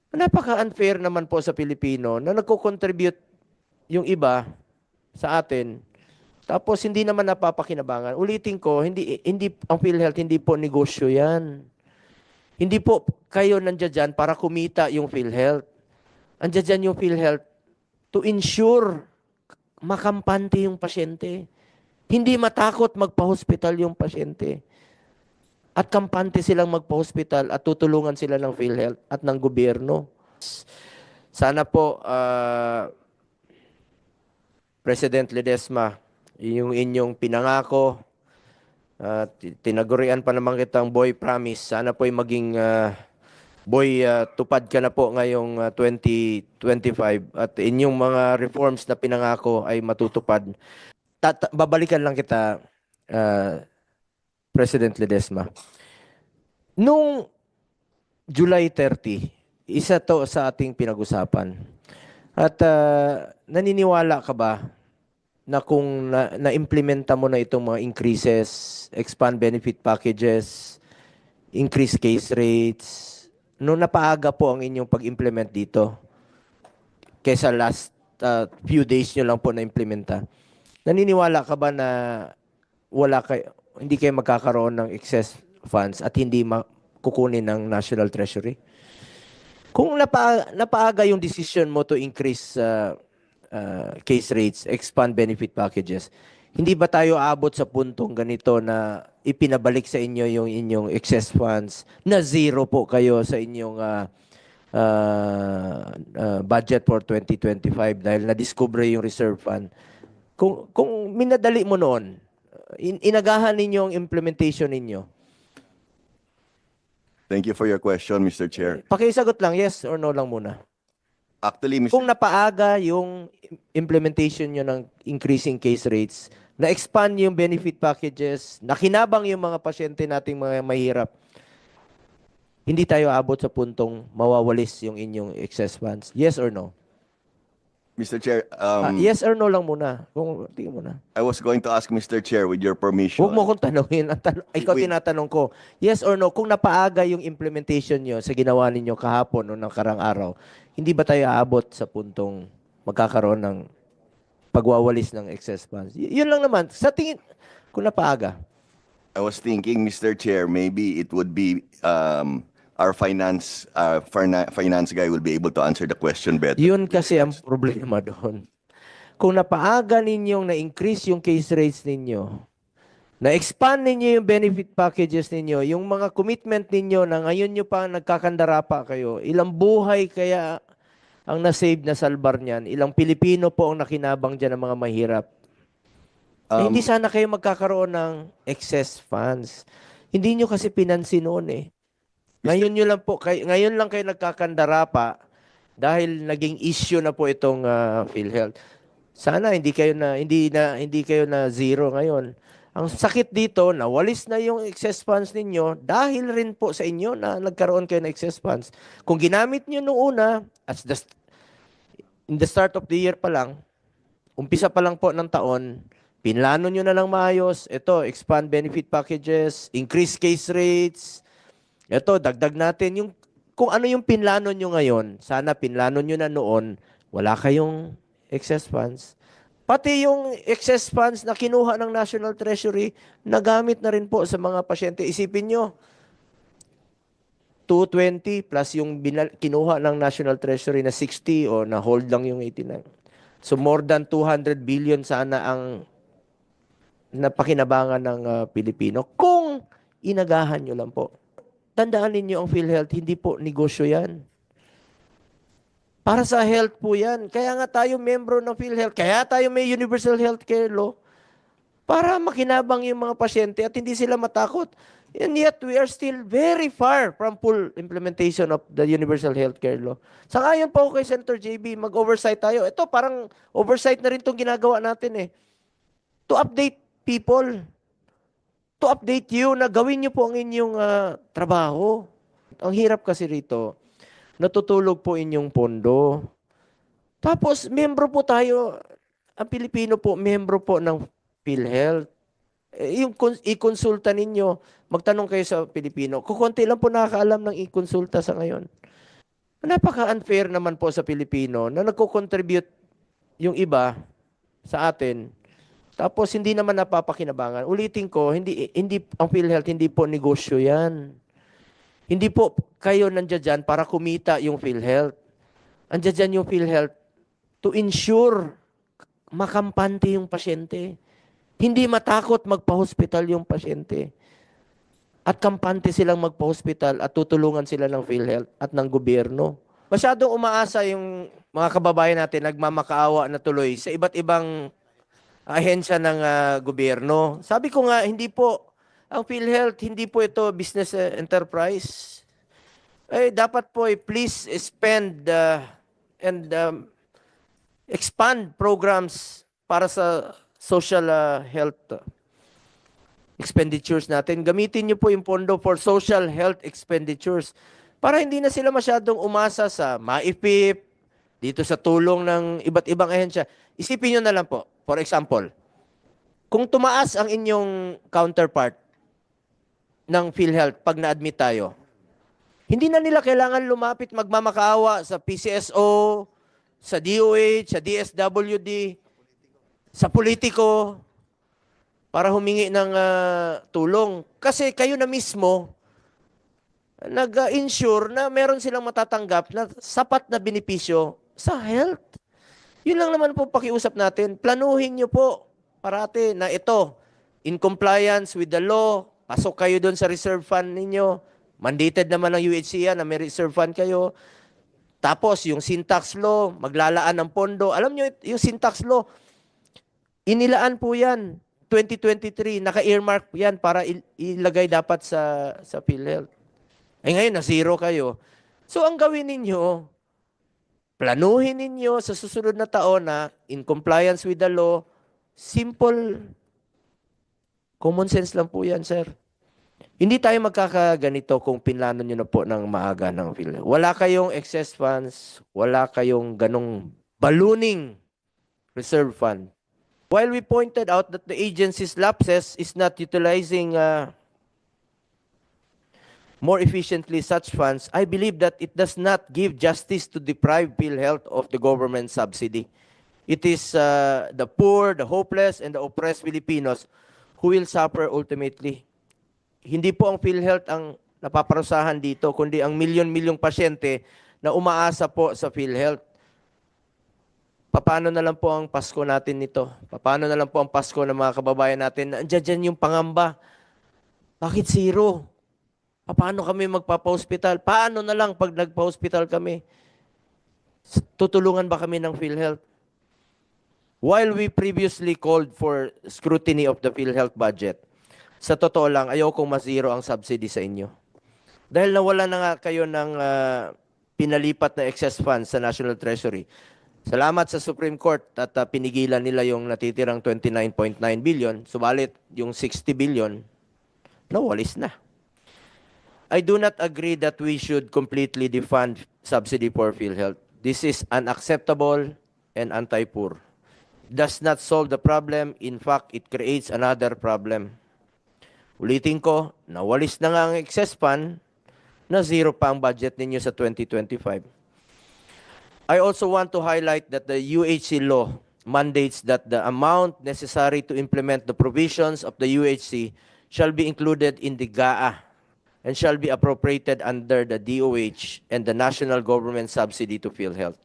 Napaka-unfair naman po sa Pilipino na nagko-contribute yung iba sa atin, tapos hindi naman napapakinabangan. Ulitin ko, hindi ang PhilHealth, hindi po negosyo 'yan. Hindi po kayo nandiyan dyan para kumita yung PhilHealth. Andiyan dyan yung PhilHealth to ensure makampante yung pasyente. Hindi matakot magpa-hospital yung pasyente. At kampante silang magpa-hospital at tutulungan sila ng PhilHealth at ng gobyerno. Sana po, President Ledesma, yung inyong pinangako, tinagurian pa naman kitang boy promise. Sana po maging boy tupad ka na po ngayong 2025 at inyong mga reforms na pinangako ay matutupad. Babalikan lang kita, President Ledesma. Nung July 30, isa to sa ating pinag-usapan. At naniniwala ka ba na kung na-implementa mo na itong mga increases, expand benefit packages, increase case rates, nung napaaga po ang inyong pag-implement dito, kaysa last few days nyo lang po na-implementa, naniniwala ka ba na hindi kayo magkakaroon ng excess funds at hindi kukunin ng National Treasury? Kung napaaga yung decision mo to increase case rates, expand benefit packages, hindi ba tayo aabot sa puntong ganito na ipinabalik sa inyo yung inyong excess funds na zero po kayo sa inyong budget for 2025 dahil na-discover yung reserve fund? Kung minadali mo noon, inagahan ninyo ang implementation ninyo. Thank you for your question, Mr. Chair. Pakisagot lang, yes or no lang muna. Actually, Kung Mr. napaaga yung implementation nyo ng increasing case rates, na-expand yung benefit packages, nakinabang yung mga pasyente nating mga mahirap, hindi tayo abot sa puntong mawawalis yung inyong excess funds. Yes or no? Mr. Chair, Yes or no lang muna. Kung tingin mo na. I was going to ask Mr. Chair with your permission. Huwag mo akong tanongin. Ikaw Wait. tinatanong ko. Yes or no? Kung napaaga yung implementation nyo sa ginawa ninyo kahapon o ng karang araw, hindi ba tayo aabot sa puntong magkakaroon ng pagwawalis ng excess funds? Yun lang naman. Sa tingin, kung napaaga. I was thinking, Mr. Chair, maybe it would be our finance guy will be able to answer the question better. Yun kasi ang problema doon. Kung napaaga ninyong na-increase yung case rates ninyo, na-expand ninyo yung benefit packages ninyo, yung mga commitment ninyo na ngayon nyo pa nagkakandara pa kayo, ilang buhay kaya ang nasave na salbar niyan, ilang Pilipino po ang nakinabang dyan ng mga mahirap. Hindi sana kayo magkakaroon ng excess funds. Hindi nyo kasi pinansin noon eh. Ngayon ngayon lang kayo nagkakandara pa dahil naging issue na po itong PhilHealth. Sana hindi kayo na zero ngayon. Ang sakit dito, nawalis na yung excess funds ninyo dahil rin po sa inyo na nagkaroon kayo ng excess funds. Kung ginamit nyo noong una, in the start of the year pa lang, umpisa pa lang po ng taon, pinlano nyo na lang maayos, ito, expand benefit packages, increase case rates, ito, dagdag natin yung kung ano yung pinlano nyo ngayon, sana pinlano nyo na noon, wala kayong excess funds. Pati yung excess funds na kinuha ng National Treasury, nagamit na rin po sa mga pasyente. Isipin nyo, 220 plus yung kinuha ng National Treasury na 60 o na hold lang yung 89. So more than 200 billion sana ang napakinabangan ng Pilipino kung inagahan nyo lang po. Tandaan ninyo ang PhilHealth, hindi po negosyo yan. Para sa health po yan. Kaya nga tayo membro ng PhilHealth. Kaya tayo may Universal Healthcare Law. Para makinabang yung mga pasyente at hindi sila matakot. And yet, we are still very far from full implementation of the Universal Healthcare Law. Sangayon po kay Senator JB, mag-oversight tayo. Ito, parang oversight na rin itong ginagawa natin eh. To update people. To update you na gawin niyo po ang inyong trabaho. Ang hirap kasi rito, natutulog po inyong pondo. Tapos, membro po tayo, ang Pilipino po, membro po ng PhilHealth. Yung i-konsulta ninyo, magtanong kayo sa Pilipino. Kukunti lang po nakakaalam ng i-konsulta sa ngayon. Napaka-unfair naman po sa Pilipino na nagko-contribute yung iba sa atin, tapos hindi naman napapakinabangan. Ulitin ko, hindi ang PhilHealth, hindi po negosyo 'yan. Hindi po kayo nandiyan dyan para kumita yung PhilHealth. Andiyan dyan yung PhilHealth to ensure makampante yung pasyente. Hindi matakot magpa-hospital yung pasyente. At kampante silang magpa-hospital at tutulungan sila ng PhilHealth at ng gobyerno. Masyadong umaasa yung mga kababayan natin, nagmamakaawa na tuloy sa iba't ibang ahensya ng gobyerno. Sabi ko nga, hindi po, ang PhilHealth, hindi po ito business enterprise. Dapat po, please spend and expand programs para sa social health expenditures natin. Gamitin niyo po yung pondo for social health expenditures para hindi na sila masyadong umasa sa MAIPIP, dito sa tulong ng iba't ibang ahensya. Isipin niyo na lang po, for example, kung tumaas ang inyong counterpart ng PhilHealth pag na-admit tayo, hindi na nila kailangan lumapit magmamakaawa sa PCSO, sa DOH, sa DSWD, sa politiko, para humingi ng tulong. Kasi kayo na mismo nag-insure na meron silang matatanggap na sapat na benepisyo sa health. Yun lang naman po pakiusap natin. Planuhin nyo po parati na ito, in compliance with the law, pasok kayo doon sa reserve fund ninyo. Mandated naman ng UHC yan na may reserve fund kayo. Tapos yung syntax law, maglalaan ng pondo. Alam nyo, yung syntax law, inilaan po yan. 2023, naka-earmark yan para ilagay dapat sa PhilHealth. Ngayon, na-zero kayo. So, ang gawin ninyo, planuhin ninyo sa susunod na taon na in compliance with the law, simple, common sense lang po yan, sir. Hindi tayo magkakaganito kung pinlano nyo na po ng maaga ng PhilHealth. Wala kayong excess funds, wala kayong ganong ballooning reserve fund. While we pointed out that the agency's lapses is not utilizing more efficiently such funds, I believe that it does not give justice to deprive PhilHealth of the government subsidy. It is the poor, the hopeless, and the oppressed Filipinos who will suffer ultimately. Hindi po ang PhilHealth ang napaparusahan dito, kundi ang milyon-milyong pasyente na umaasa po sa PhilHealth. Paano na lang po ang Pasko natin nito? Paano na lang po ang Pasko ng mga kababayan natin? Andiyan dyan yung pangamba. Bakit zero? Paano kami magpapa-hospital? Paano na lang pag nagpa-hospital kami? Tutulungan ba kami ng PhilHealth? While we previously called for scrutiny of the PhilHealth budget, sa totoo lang, ayaw kong ma-zero ang subsidy sa inyo. Dahil nawala na nga kayo ng pinalipat na excess funds sa National Treasury. Salamat sa Supreme Court at pinigilan nila yung natitirang 29.9 billion. Subalit, yung 60 billion, nawalis na. I do not agree that we should completely defund subsidy for PhilHealth. This is unacceptable and anti-poor. Does not solve the problem. In fact, it creates another problem. Ulitin ko, nawalis na nga ang excess fund, na zero pa ang budget ninyo sa 2025. I also want to highlight that the UHC law mandates that the amount necessary to implement the provisions of the UHC shall be included in the GAA and shall be appropriated under the DOH and the national government subsidy to PhilHealth.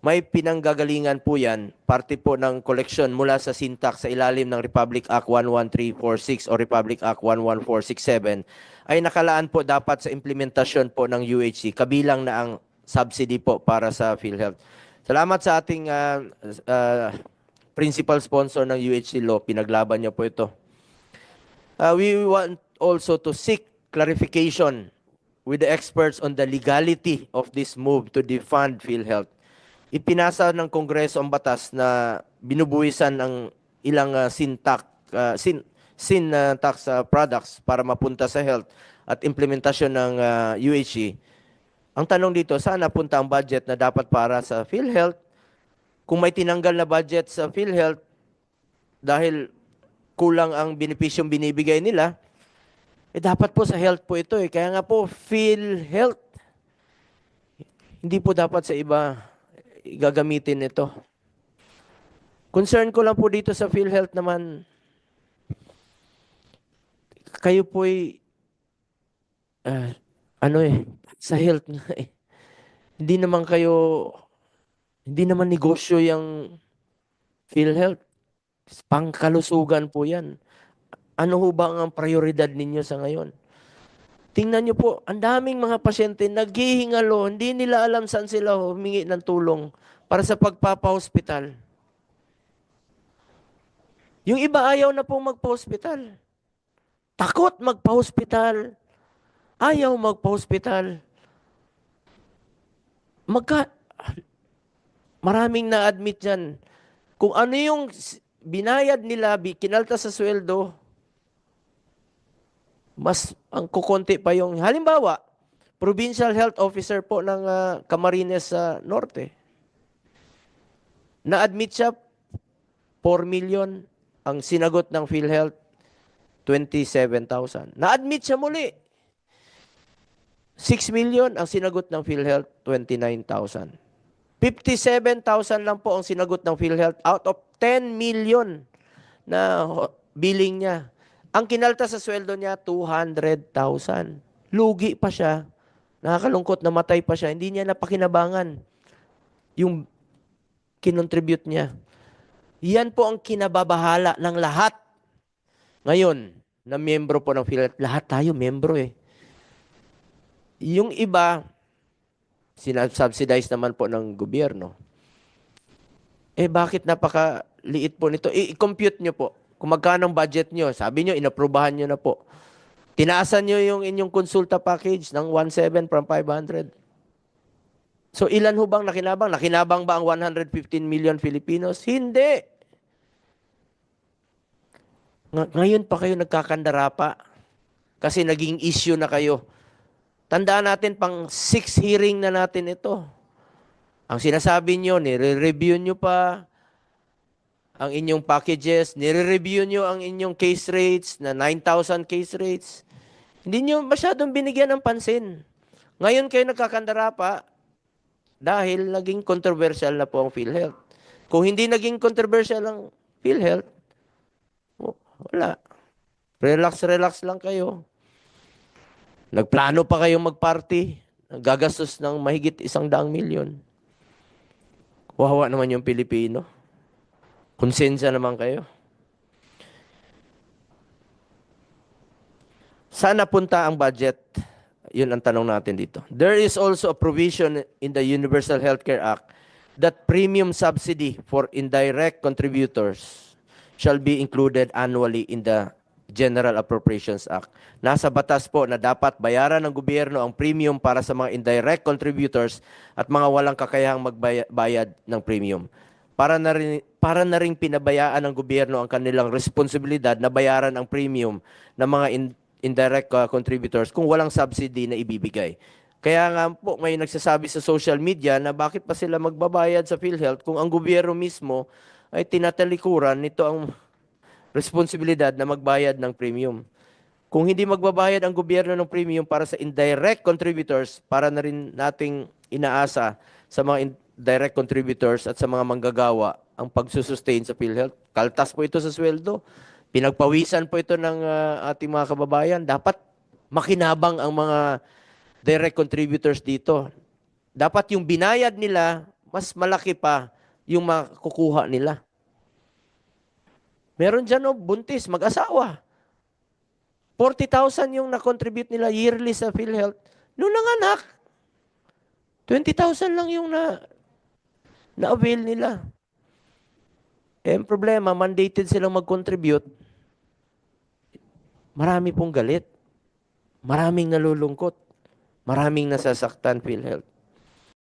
May pinanggagalingan po yan, parte po ng koleksyon mula sa syntax sa ilalim ng Republic Act 11346 o Republic Act 11467 ay nakalaan po dapat sa implementasyon po ng UHC, kabilang na ang subsidy po para sa PhilHealth. Salamat sa ating principal sponsor ng UHC law. Pinaglaban niyo po ito. We want also to seek clarification with the experts on the legality of this move to defund PhilHealth. Ipinasa ng Kongreso ang batas na binubuwisan ng ilang syntax products para mapunta sa health at implementasyon ng UHC. Ang tanong dito, saan napunta ang budget na dapat para sa PhilHealth? Kung may tinanggal na budget sa PhilHealth dahil kulang ang benepisyong binibigay nila, dapat po sa health po ito. Kaya nga po, PhilHealth. Hindi po dapat sa iba gagamitin ito. Concern ko lang po dito sa PhilHealth naman, kayo po'y, ano sa health nga eh. Hindi naman kayo, hindi naman negosyo yung PhilHealth. Pangkalusugan po yan. Ano ho ba ang prioridad ninyo sa ngayon? Tingnan nyo po, ang daming mga pasyente naghihingalo, hindi nila alam saan sila humingi ng tulong para sa pagpapa-hospital. Yung iba ayaw na pong magpa-hospital. Takot magpa-hospital. Ayaw magpa-hospital. Maraming na-admit dyan. Kung ano yung binayad nila, kinalta sa sweldo, mas ang kukonti pa yung, halimbawa, provincial health officer po ng Camarines sa Norte. Na-admit siya, 4 million. Ang sinagot ng PhilHealth, 27,000. Na-admit siya muli. 6 million ang sinagot ng PhilHealth, 29,000. 57,000 lang po ang sinagot ng PhilHealth out of 10 million na billing niya. Ang kinalta sa sweldo niya, 200,000. Lugi pa siya. Nakakalungkot, namatay pa siya. Hindi niya napakinabangan yung kinontribute niya. Yan po ang kinababahala ng lahat. Ngayon, na miyembro po ng PhilHealth, lahat tayo miyembro eh. Yung iba, sinasubsidize naman po ng gobyerno. Bakit napakaliit po nito? I-compute nyo po. Kung magkano ang budget nyo, sabi nyo, inaprubahan nyo na po. Tinaasan nyo yung inyong konsulta package ng 1.7 from 500. So ilan ho bang nakinabang? Nakinabang ba ang 115 million Filipinos? Hindi. Ngayon pa kayo nagkakandara pa. Kasi naging issue na kayo. Tandaan natin, pang 6 hearing na natin ito. Ang sinasabi nyo, nire-review nyo pa ang inyong packages, nire-review nyo ang inyong case rates na 9,000 case rates. Hindi nyo masyadong binigyan ng pansin. Ngayon kayo nagkakandara pa dahil naging controversial na po ang PhilHealth. Kung hindi naging controversial ang PhilHealth, wala. Relax lang kayo. Nagplano pa kayong mag-party. Gagastos ng mahigit 100 milyon. Wawa naman yung Pilipino. Konsensya naman kayo. Saan napunta ang budget? Yun ang tanong natin dito. There is also a provision in the Universal Healthcare Act that premium subsidy for indirect contributors shall be included annually in the General Appropriations Act. Nasa batas po na dapat bayaran ng gobyerno ang premium para sa mga indirect contributors at mga walang kakayahang magbayad ng premium. Para na rin pinabayaan ng gobyerno ang kanilang responsibilidad na bayaran ang premium ng mga indirect contributors kung walang subsidy na ibibigay. Kaya nga po may nagsasabi sa social media na bakit pa sila magbabayad sa PhilHealth kung ang gobyerno mismo ay tinatalikuran nito ang responsibilidad na magbayad ng premium. Kung hindi magbabayad ang gobyerno ng premium para sa indirect contributors, para na rin nating inaasa sa mga indirect contributors at sa mga manggagawa ang pagsusustain sa PhilHealth. Kaltas po ito sa sweldo. Pinagpawisan po ito ng ating mga kababayan. Dapat makinabang ang mga direct contributors dito. Dapat yung binayad nila, mas malaki pa yung makukuha nila. Meron dyan buntis, mag-asawa. 40,000 yung na-contribute nila yearly sa PhilHealth. Noong nanganak, 20,000 lang yung na-avail nila. Ang problema, mandated silang mag-contribute. Marami pong galit. Maraming nalulungkot. Maraming nasasaktan PhilHealth.